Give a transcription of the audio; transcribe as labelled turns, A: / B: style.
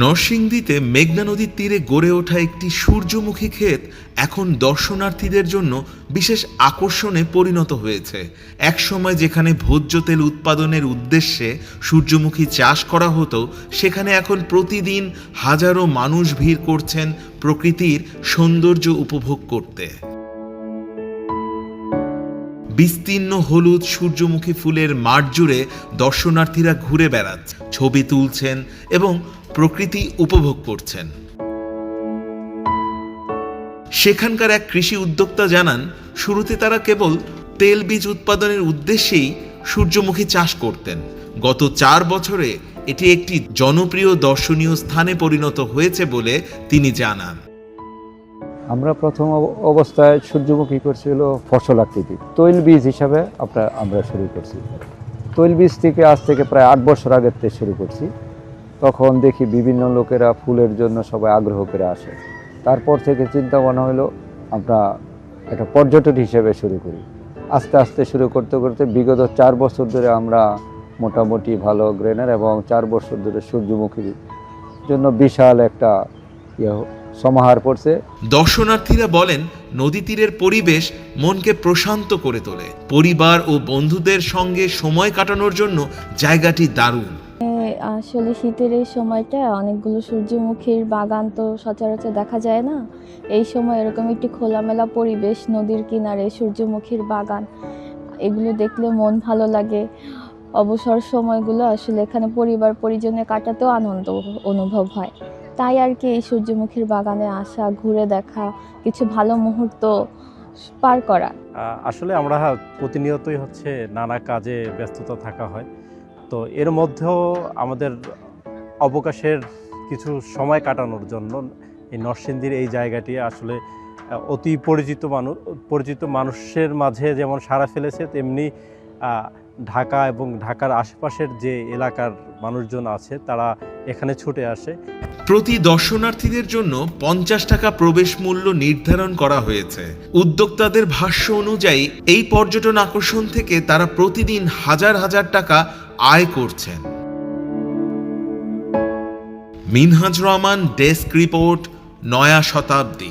A: নরসিংদীতে মেঘনা নদীর তীরে গড়ে ওঠা একটি সূর্যমুখী ক্ষেত এখন দর্শনার্থীদের জন্য বিশেষ আকর্ষণে পরিণত হয়েছে। একসময় যেখানে ভোজ্য তেল উৎপাদনের উদ্দেশ্যে সূর্যমুখী চাষ করা হতো, সেখানে এখন প্রতিদিন হাজারো মানুষ ভিড় করছেন প্রকৃতির সৌন্দর্য উপভোগ করতে। বিস্তীর্ণ হলুদ সূর্যমুখী ফুলের মাঠ জুড়ে দর্শনার্থীরা ঘুরে বেড়াচ্ছেন, ছবি তুলছেন এবং প্রকৃতি উপভোগ করছেন। সেখানকার এক কৃষি উদ্যোক্তা জানান, শুরুতে তারা কেবল তেল বীজ উৎপাদনের উদ্দেশ্যেই সূর্যমুখী চাষ করতেন। গত 4 বছরে এটি একটি জনপ্রিয় দর্শনীয় স্থানে পরিণত হয়েছে বলে তিনি জানান।
B: আমরা প্রথম অবস্থায় সূর্যমুখী করছিল ফসল আকৃতি, তৈল বীজ হিসাবে আমরা শুরু করছি। তৈল বীজ থেকে আজ থেকে প্রায় 8 বছর আগের থেকে শুরু করছি। তখন দেখি বিভিন্ন লোকেরা ফুলের জন্য সবাই আগ্রহ করে আসে। তারপর থেকে চিন্তা ভাবনা হলো আমরা একটা পর্যটন হিসেবে শুরু করি। আস্তে আস্তে শুরু করতে করতে বিগত 4 বছর ধরে আমরা মোটামুটি ভালো গ্রেনার এবং 4 বছর ধরে সূর্যমুখীর জন্য বিশাল একটা সমাহার পড়ছে।
A: দর্শনার্থীরা বলেন, নদী তীরের পরিবেশ মনকে প্রশান্ত করে তোলে। পরিবার ও বন্ধুদের সঙ্গে সময় কাটানোর জন্য জায়গাটি দারুণ।
C: আসলে শীতের এই সময়টা অনেকগুলো সূর্যমুখীর বাগান তো সচরাচর দেখা যায় না। এই সময় এরকম একটি খোলামেলা পরিবেশ, নদীর কিনারে সূর্যমুখীর বাগান, এগুলো দেখলে মন ভালো লাগে। অবসর সময়গুলো আসলে এখানে পরিবার পরিজনে কাটাতেও আনন্দ অনুভব হয়। তাই আর কি এই সূর্যমুখীর বাগানে আসা, ঘুরে দেখা, কিছু ভালো মুহূর্ত পার করা।
D: আসলে আমরা প্রতিনিয়তই নানা কাজে ব্যস্ততা থাকা হয়, তো এর মধ্যেও আমাদের অবকাশের কিছু সময় কাটানোর জন্য এই নরসিংদীর এই জায়গাটি আসলে অতি পরিচিত মানুষের মাঝে যেমন সাড়া ফেলেছে, তেমনি ঢাকা এবং ঢাকার আশেপাশের যে এলাকার মানুষজন আছে তারা এখানে ছুটে আসে।
A: প্রতি দর্শনার্থীদের জন্য 50 টাকা প্রবেশ মূল্য নির্ধারণ করা হয়েছে। উদ্যোক্তাদের ভাষ্য অনুযায়ী এই পর্যটন আকর্ষণ থেকে তারা প্রতিদিন হাজার হাজার টাকা আয় করছেন। মিনহাজ রহমান, ডেস্ক রিপোর্ট, নয়া শতাব্দী।